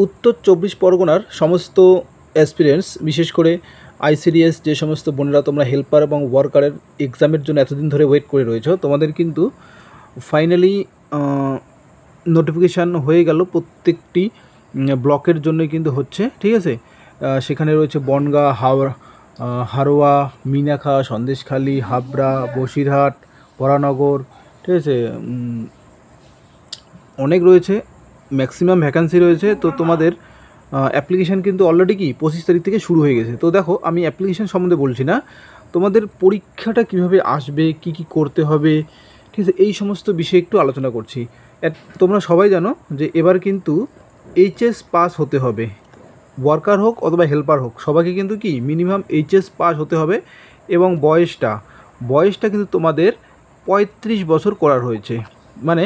উত্তর 24 পরগনার সমস্ত অ্যাসপিরেন্টস, বিশেষ করে আইসিডিএস যে সমস্ত বোনেরা তোমরা হেল্পার এবং ওয়ার্কারের এক্সামের জন্য এতদিন ধরে ওয়েট করে রয়েছো, তোমাদের কিন্তু ফাইনালি নোটিফিকেশান হয়ে গেল। প্রত্যেকটি ব্লকের জন্য কিন্তু হচ্ছে, ঠিক আছে। সেখানে রয়েছে বনগাঁ, হারোয়া, মিনাখা, সন্দেশখালী, হাবড়া, বসিরহাট, বরানগর, ঠিক আছে, অনেক রয়েছে, ম্যাক্সিমাম ভ্যাকান্সি রয়েছে। তো তোমাদের অ্যাপ্লিকেশান কিন্তু অলরেডি কি 25 তারিখ থেকে শুরু হয়ে গেছে। তো দেখো, আমি অ্যাপ্লিকেশান সম্বন্ধে বলছি না, তোমাদের পরীক্ষাটা কিভাবে আসবে, কি কি করতে হবে, ঠিক আছে, এই সমস্ত বিষয়ে একটু আলোচনা করছি। তোমরা সবাই জানো যে এবার কিন্তু এইচএস পাস হতে হবে, ওয়ার্কার হোক অথবা হেল্পার হোক, সবাইকে কিন্তু কি মিনিমাম এইচএস পাস হতে হবে। এবং বয়সটা কিন্তু তোমাদের 35 বছর করার হয়েছে। মানে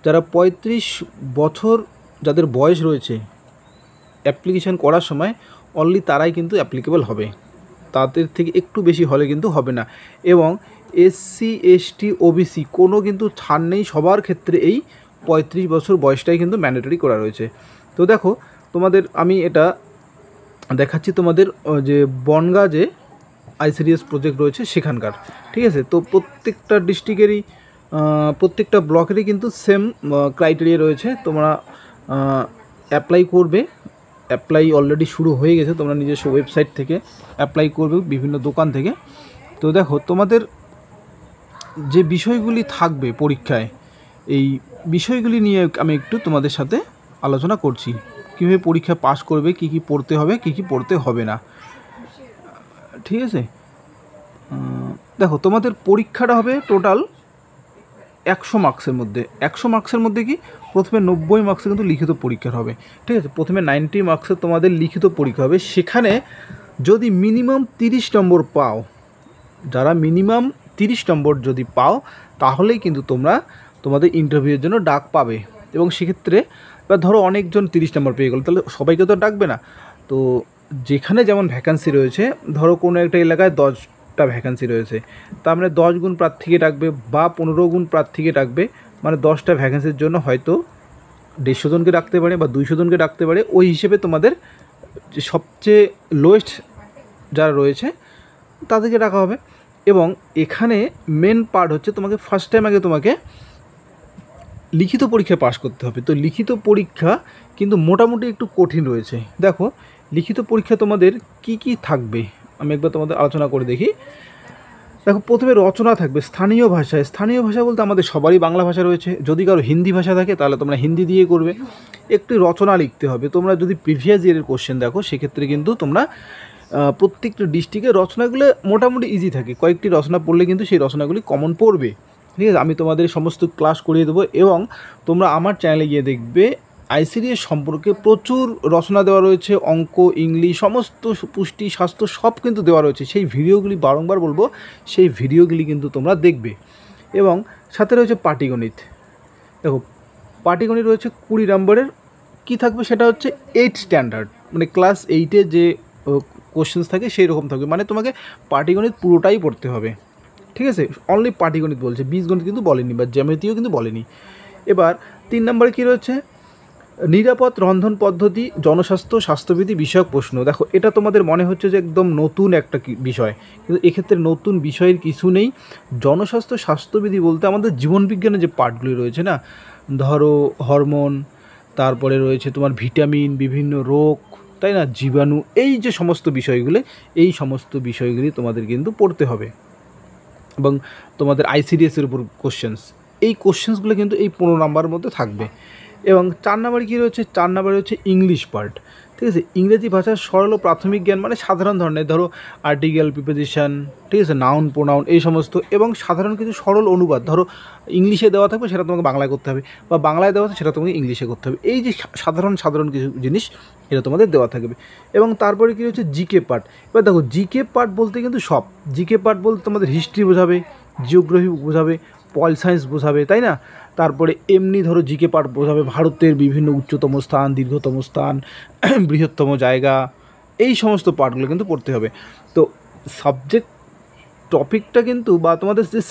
যারা 35 বছর যাদের বয়স রয়েছে অ্যাপ্লিকেশান করার সময়, অনলি তারাই কিন্তু অ্যাপ্লিকেবল হবে, তাদের থেকে একটু বেশি হলে কিন্তু হবে না। এবং এসসি, এসটি, ওবিসি কোনো কিন্তু ছাড় নেই, সবার ক্ষেত্রে এই 35 বছর বয়সটাই কিন্তু ম্যান্ডেটরি করা রয়েছে। তো দেখো, তোমাদের আমি এটা দেখাচ্ছি, তোমাদের যে বনগাঁ যে আইসিডিএস প্রজেক্ট রয়েছে সেখানকার, ঠিক আছে। তো প্রত্যেকটা ডিস্ট্রিক্টেরই প্রত্যেকটা ব্লকেরই কিন্তু সেম ক্রাইটেরিয়া রয়েছে। তোমরা অ্যাপ্লাই করবে, অ্যাপ্লাই অলরেডি শুরু হয়ে গেছে, তোমরা নিজস্ব ওয়েবসাইট থেকে অ্যাপ্লাই করবে, বিভিন্ন দোকান থেকে। তো দেখো, তোমাদের যে বিষয়গুলি থাকবে পরীক্ষায়, এই বিষয়গুলি নিয়ে আমি একটু তোমাদের সাথে আলোচনা করছি। কীভাবে পরীক্ষা পাস করবে, কি কি পড়তে হবে, কি কি পড়তে হবে না, ঠিক আছে। দেখো, তোমাদের পরীক্ষাটা হবে টোটাল 100 মার্কসের মধ্যে। 100 মার্কসের মধ্যে কি প্রথমে 90 মার্কসে কিন্তু লিখিত পরীক্ষা হবে, ঠিক আছে। প্রথমে 90 মার্কসের তোমাদের লিখিত পরীক্ষা হবে। সেখানে যদি মিনিমাম 30 নম্বর পাও, যারা মিনিমাম 30 নম্বর যদি পাও, তাহলেই কিন্তু তোমরা তোমাদের ইন্টারভিউয়ের জন্য ডাক পাবে। এবং সেক্ষেত্রে এবার ধরো অনেকজন 30 নম্বর পেয়ে গেল, তাহলে সবাইকে তো ডাকবে না। তো যেখানে যেমন ভ্যাকান্সি রয়েছে, ধরো কোনো একটা এলাকায় 10টা ভ্যাকান্সি রয়েছে, তার মানে 10 গুণ প্রার্থীকে ডাকবে বা 15 গুণ প্রার্থীকে ডাকবে। মানে 10টা ভ্যাকান্সির জন্য হয়তো 150 জনকে ডাকতে পারে বা 200 জনকে ডাকতে পারে। ওই হিসেবে তোমাদের সবচেয়ে লোয়েস্ট যারা রয়েছে তাদেরকে ডাকা হবে। এবং এখানে মেন পার্ট হচ্ছে, তোমাকে ফার্স্ট টাইম আগে তোমাকে লিখিত পরীক্ষায় পাস করতে হবে। তো লিখিত পরীক্ষা কিন্তু মোটামুটি একটু কঠিন রয়েছে। দেখো, লিখিত পরীক্ষা তোমাদের কি কি থাকবে আমি একবার তোমাদের আলোচনা করে দেখি। দেখো, প্রথমে রচনা থাকবে স্থানীয় ভাষায়। স্থানীয় ভাষা বলতে আমাদের সবারই বাংলা ভাষা রয়েছে, যদি কারো হিন্দি ভাষা থাকে তাহলে তোমরা হিন্দি দিয়ে করবে। একটি রচনা লিখতে হবে। তোমরা যদি প্রিভিয়াস ইয়ারের কোশ্চেন দেখো, সেক্ষেত্রে কিন্তু তোমরা প্রত্যেকটা ডিস্ট্রিক্টের রচনাগুলো মোটামুটি ইজি থাকে, কয়েকটি রচনা পড়লে কিন্তু সেই রচনাগুলি কমন পড়বে, ঠিক আছে। আমি তোমাদের সমস্ত ক্লাস করিয়ে দেবো। এবং তোমরা আমার চ্যানেলে গিয়ে দেখবে আইসিডিএস সম্পর্কে প্রচুর রচনা দেওয়া রয়েছে, অঙ্ক, ইংলিশ, সমস্ত পুষ্টি, স্বাস্থ্য সব কিন্তু দেওয়া রয়েছে। সেই ভিডিওগুলি বারংবার বলবো, সেই ভিডিওগুলি কিন্তু তোমরা দেখবে। এবং সাথে রয়েছে পাটিগণিত। দেখো, পাটিগণিত রয়েছে 20 নম্বরের। কী থাকবে সেটা হচ্ছে 8 স্ট্যান্ডার্ড, মানে ক্লাস 8-এ যে কোশ্চেন্স থাকে সেই রকম থাকবে। মানে তোমাকে পাটিগণিত পুরোটাই পড়তে হবে, ঠিক আছে। অনলি পাটিগণিত বলছে, বীজগণিত কিন্তু বলেনি, বা জ্যামিতিও কিন্তু বলেনি। এবার 3 নম্বরে কী রয়েছে, নিরাপদ রন্ধন পদ্ধতি, জনস্বাস্থ্য, স্বাস্থ্যবিধি বিষয়ক প্রশ্ন। দেখো, এটা তোমাদের মনে হচ্ছে যে একদম নতুন একটা বিষয়, কিন্তু এক্ষেত্রে নতুন বিষয়ের কিছু নেই। জনস্বাস্থ্য, স্বাস্থ্যবিধি বলতে আমাদের জীবনবিজ্ঞানের যে পার্টগুলি রয়েছে না, ধরো হরমোন, তারপরে রয়েছে তোমার ভিটামিন, বিভিন্ন রোগ, তাই না, জীবাণু, এই যে সমস্ত বিষয়গুলি, এই সমস্ত বিষয়গুলি তোমাদের কিন্তু পড়তে হবে। এবং তোমাদের আইসিডিএসের উপর কোশ্চেন্স, এই কোশ্চেন্সগুলো কিন্তু এই 15 নম্বরের মধ্যে থাকবে। এবং 4 নম্বরে কী রয়েছে, 4 নম্বরে হচ্ছে ইংলিশ পার্ট, ঠিক আছে। ইংরেজি ভাষার সরল ও প্রাথমিক জ্ঞান, মানে সাধারণ ধরনের, ধরো আর্টিকেল, প্রিপোজিশন, ঠিক আছে, নাউন, প্রোনাউন, এই সমস্ত। এবং সাধারণ কিছু সরল অনুবাদ, ধরো ইংলিশে দেওয়া থাকবে সেটা তোমাকে বাংলায় করতে হবে, বা বাংলায় দেওয়া আছে সেটা তোমাকে ইংলিশে করতে হবে। এই যে সাধারণ কিছু জিনিস, এটা তোমাদের দেওয়া থাকবে। এবং তারপরে কী হচ্ছে জিকে পার্ট। এবার দেখো, জিকে পার্ট বলতে কিন্তু সব, জিকে পার্ট বলতে তোমাদের হিস্ট্রি বোঝাবে, জিওগ্রাফি বোঝাবে, পল সায়েন্স বোঝাবে, তাই না। তারপরে এমনি ধরো জিকে পার্ট বোঝাবে ভারতের বিভিন্ন উচ্চতম স্থান, দীর্ঘতম স্থান, বৃহত্তম জায়গা, এই সমস্ত পার্টগুলো কিন্তু পড়তে হবে। তো সাবজেক্ট টপিকটা কিন্তু বা তোমাদের যে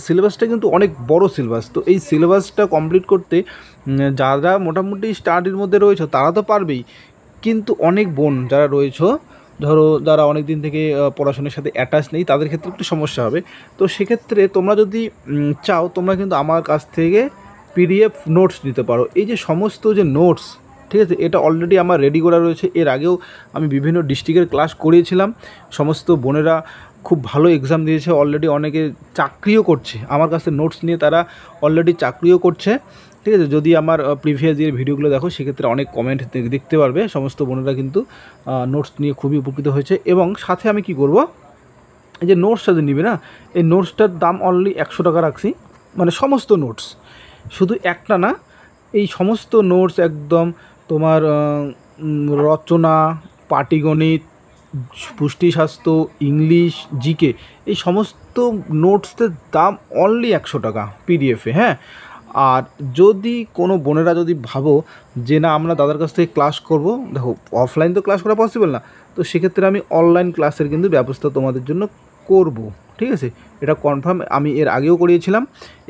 সিলেবাসটা কিন্তু অনেক বড় সিলেবাস। তো এই সিলেবাসটা কমপ্লিট করতে যারা মোটামুটি স্টাডির মধ্যে রয়েছে তারা তো পারবেই, কিন্তু অনেক বোন যারা রয়েছে, ধরো যারা অনেক দিন থেকে পড়াশোনার সাথে অ্যাটাচ নেই, তাদের ক্ষেত্রে একটু সমস্যা হবে। তো সেক্ষেত্রে তোমরা যদি চাও, তোমরা কিন্তু আমার কাছ থেকে পিডিএফ নোটস নিতে পারো। এই যে সমস্ত যে নোটস, ঠিক আছে, এটা অলরেডি আমার রেডি করা রয়েছে। এর আগেও আমি বিভিন্ন ডিস্ট্রিক্টের ক্লাস করিয়েছিলাম। সমস্ত বোনেরা খুব ভালো এক্সাম দিয়েছে, অলরেডি অনেকে চাকরিও করছে আমার কাছে নোটস নিয়ে, তারা অলরেডি চাকরিও করছে। ঠিক আছে, যদি আমার প্রিভিয়াস ইয়ার ভিডিওগুলো দেখো সেক্ষেত্রে অনেক কমেন্ট দেখতে পারবে। সমস্ত বোনেরা কিন্তু নোটস নিয়ে খুবই উপকৃত হয়েছে। এবং সাথে আমি কি করব, এই যে নোটসটা যে নিবে না, এই নোটসটার দাম অনলি 100 টাকা রাখছি। মানে সমস্ত নোটস, শুধু একটা না, এই সমস্ত নোটস একদম তোমার রচনা, পাটিগণিত, পুষ্টিস্বাস্থ্য, ইংলিশ, জিকে, এই সমস্ত নোটসের দাম অনলি 100 টাকা পিডিএফে। হ্যাঁ, আর যদি কোনো বোনেরা যদি ভাবো যে না আমরা দাদার কাছ থেকে ক্লাস করব, দেখো অফলাইন তো ক্লাস করা পসিবল না, তো সেক্ষেত্রে আমি অনলাইন ক্লাসের কিন্তু ব্যবস্থা তোমাদের জন্য করব। ঠিক আছে, এটা কনফার্ম, আমি এর আগেও করিয়েছিলাম,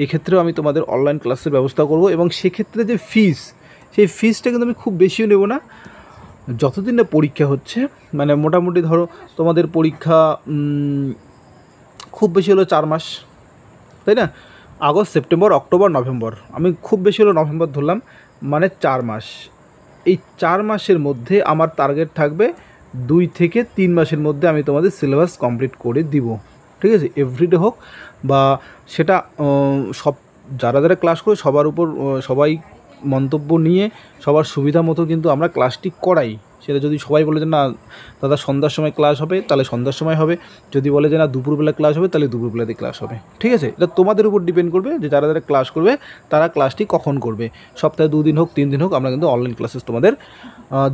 এক্ষেত্রেও আমি তোমাদের অনলাইন ক্লাসের ব্যবস্থা করব। এবং সেক্ষেত্রে যে ফিস, সেই ফিসটা কিন্তু আমি খুব বেশিও নেব না। যতদিন না পরীক্ষা হচ্ছে, মানে মোটামুটি ধরো তোমাদের পরীক্ষা খুব বেশি হলো 4 মাস, তাই না? আগস্ট, সেপ্টেম্বর, অক্টোবর, নভেম্বর, আমি খুব বেশি হলো নভেম্বর ধরলাম, মানে 4 মাস। এই 4 মাসের মধ্যে আমার টার্গেট থাকবে 2 থেকে 3 মাসের মধ্যে আমি তোমাদের সিলেবাস কমপ্লিট করে দিব। ঠিক আছে, এভরিডে হোক বা সেটা সব যারা যারা ক্লাস করে সবার উপর সবাই মন্তব্য নিয়ে সবার সুবিধা মতো কিন্তু আমরা ক্লাসটি করাই। সেটা যদি সবাই বলে যে না দাদা সন্ধ্যার সময় ক্লাস হবে, তাহলে সন্ধ্যার সময় হবে। যদি বলে যে না দুপুরবেলা ক্লাস হবে, তাহলে দুপুরবেলাতে ক্লাস হবে। ঠিক আছে, এটা তোমাদের উপর ডিপেন্ড করবে যে যারা যারা ক্লাস করবে তারা ক্লাসটি কখন করবে। সপ্তাহে 2 দিন হোক 3 দিন হোক, আমরা কিন্তু অনলাইন ক্লাসেস তোমাদের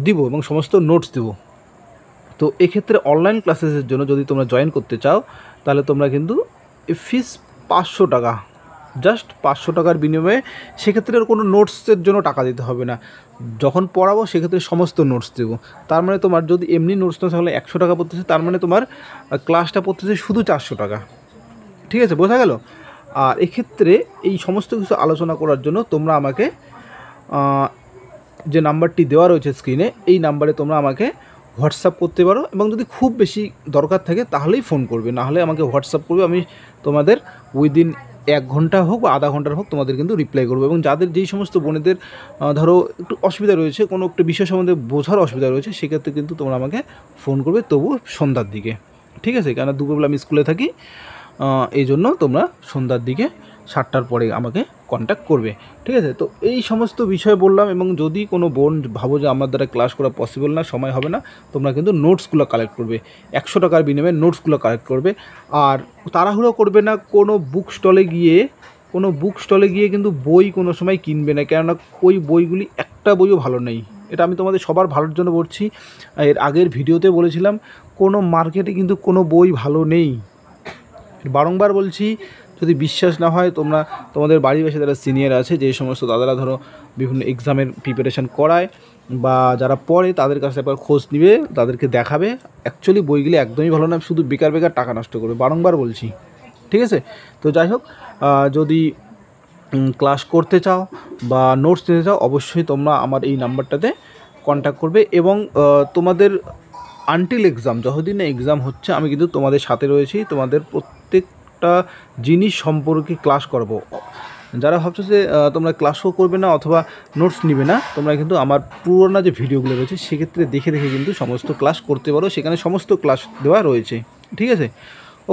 দিব এবং সমস্ত নোটস দেবো। তো এক্ষেত্রে অনলাইন ক্লাসেসের জন্য যদি তোমরা জয়েন করতে চাও, তাহলে তোমরা কিন্তু ফিস 500 টাকা, জাস্ট 500 টাকার বিনিময়ে। সেক্ষেত্রে কোনো নোটসের জন্য টাকা দিতে হবে না। যখন পড়াবো সেক্ষেত্রে সমস্ত নোটস দেবো। তার মানে তোমার যদি এমনি নোটস না থাকলে 100 টাকা পড়তেছে, তার মানে তোমার ক্লাসটা পড়তেছে শুধু 400 টাকা। ঠিক আছে, বোঝা গেল? আর এক্ষেত্রে এই সমস্ত কিছু আলোচনা করার জন্য তোমরা আমাকে যে নাম্বারটি দেওয়া রয়েছে স্ক্রিনে, এই নাম্বারে তোমরা আমাকে হোয়াটসঅ্যাপ করতে পারো। এবং যদি খুব বেশি দরকার থাকে তাহলেই ফোন করবে, নাহলে আমাকে হোয়াটসঅ্যাপ করবে। আমি তোমাদের উইদিন 1 ঘন্টা হোক বা আধা ঘন্টার হোক তোমাদের কিন্তু রিপ্লাই করবো। এবং যাদের যেই সমস্ত বোনেদের ধরো একটু অসুবিধা রয়েছে, কোনো একটা বিষয় সম্বন্ধে বোঝার অসুবিধা রয়েছে, সেক্ষেত্রে কিন্তু তোমরা আমাকে ফোন করবে, তবু সন্ধ্যার দিকে। ঠিক আছে, কেন দুপুরবেলা আমি স্কুলে থাকি, এই জন্য তোমরা সন্ধ্যার দিকে 7টার পরে আমাকে কন্ট্যাক্ট করবে। ঠিক আছে, তো এই সমস্ত বিষয় বললাম। এবং যদি কোনো বোন ভাবো যে আমার দ্বারা ক্লাস করা পসিবল না, সময় হবে না, তোমরা কিন্তু নোটসগুলো কালেক্ট করবে, 100 টাকার বিনিময়ে নোটসগুলো কালেক্ট করবে। আর তাড়াহুড়ো করবে না, কোনো বুক স্টলে গিয়ে কিন্তু বই কোনো সময় কিনবে না, কেননা ওই বইগুলি একটা বইও ভালো নেই। এটা আমি তোমাদের সবার ভালোর জন্য বলছি। এর আগের ভিডিওতে বলেছিলাম, কোনো মার্কেটে কিন্তু কোনো বই ভালো নেই, বারংবার বলছি। যদি বিশ্বাস না হয়, তোমরা তোমাদের বাড়ির পাশে যারা সিনিয়র আছে, যে সমস্ত দাদারা ধরো বিভিন্ন এক্সামের প্রিপারেশান করায় বা যারা পড়ে, তাদের কাছে একবার খোঁজ নিবে, তাদেরকে দেখাবে। অ্যাকচুয়ালি বইগুলি একদমই ভালো না, শুধু বেকার টাকা নষ্ট করবে, বারংবার বলছি। ঠিক আছে, তো যাই হোক, যদি ক্লাস করতে চাও বা নোটস নিতে চাও, অবশ্যই তোমরা আমার এই নাম্বারটাতে কন্ট্যাক্ট করবে। এবং তোমাদের আনটিল এক্সাম, যতদিন না এক্সাম হচ্ছে, আমি কিন্তু তোমাদের সাথে রয়েছি, তোমাদের প্রত্যেকটা জিনিস সম্পর্কে ক্লাস করব। যারা ভাবছো যে তোমরা ক্লাসও করবে না অথবা নোটস নিবে না, তোমরা কিন্তু আমার পুরোনো যে ভিডিওগুলো রয়েছে সেক্ষেত্রে দেখে দেখে কিন্তু সমস্ত ক্লাস করতে পারো, সেখানে সমস্ত ক্লাস দেওয়া রয়েছে। ঠিক আছে,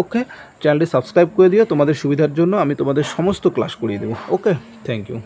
ওকে, চ্যানেলটি সাবস্ক্রাইব করে দিও, তোমাদের সুবিধার জন্য আমি তোমাদের সমস্ত ক্লাস করিয়ে দেবো। ওকে, থ্যাংক ইউ।